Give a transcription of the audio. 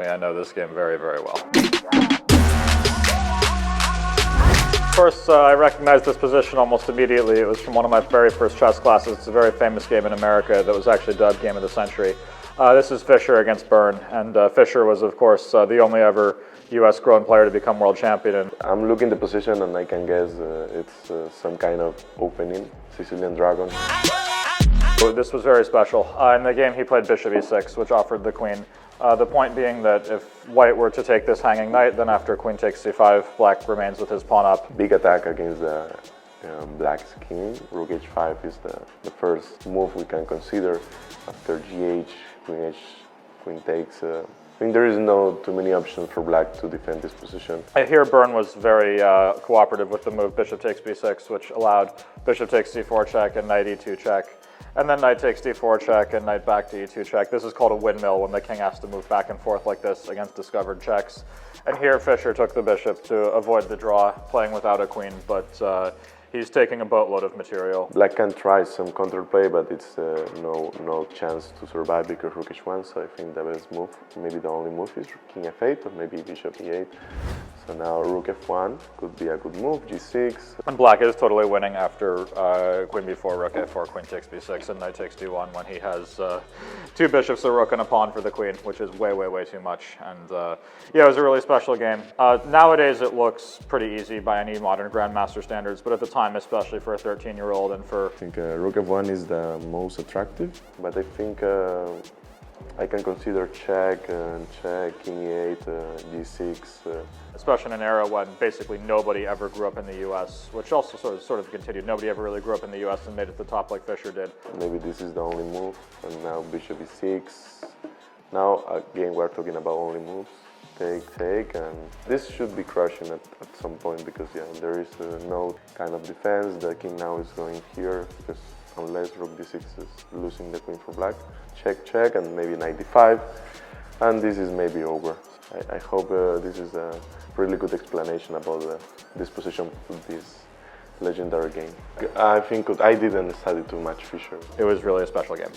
me, I know this game very, very well. Of course, I recognized this position almost immediately. It was from one of my very first chess classes. It's a very famous game in America that was actually dubbed Game of the Century. This is Fischer against Byrne, and Fischer was, of course, the only ever U.S. grown player to become world champion. I'm looking the position and I can guess it's some kind of opening, Sicilian Dragon. This was very special. In the game he played bishop e6, which offered the queen. The point being that if white were to take this hanging knight, then after queen takes c5, black remains with his pawn up. Big attack against the black's king. Rook h5 is the first move we can consider after gh, queen takes. I think there is no too many options for black to defend this position. Here Byrne was very cooperative with the move bishop takes b6, which allowed bishop takes c4 check and knight e2 check. And then knight takes d4 check and knight back to e2 check. This is called a windmill when the king has to move back and forth like this against discovered checks. And here Fischer took the bishop to avoid the draw, playing without a queen, but he's taking a boatload of material. Black can try some counterplay, but it's no chance to survive because rook h1, so I think the best move, maybe the only move, is king f8 or maybe bishop e8. So now rook f1 could be a good move, g6. And black is totally winning after queen b4, rook a4, queen takes b6, and knight takes d1 when he has two bishops, a rook, and a pawn for the queen, which is way, way, way too much. And yeah, it was a really special game. Nowadays it looks pretty easy by any modern grandmaster standards, but at the time, especially for a 13-year-old and for... I think rook f1 is the most attractive, but I think I can consider check, king e8, g6. Especially in an era when basically nobody ever grew up in the U.S., which also sort of continued. Nobody ever really grew up in the U.S. and made it to the top like Fischer did. Maybe this is the only move, and now bishop e6. Now again we're talking about only moves. Take, and this should be crushing at some point because yeah, there is no kind of defense. The king now is going here because unless rook d6 is losing the queen for black. Check, and maybe knight d5, and this is maybe over. I hope this is a really good explanation about this position of this legendary game. I think I didn't study too much Fischer. It was really a special game.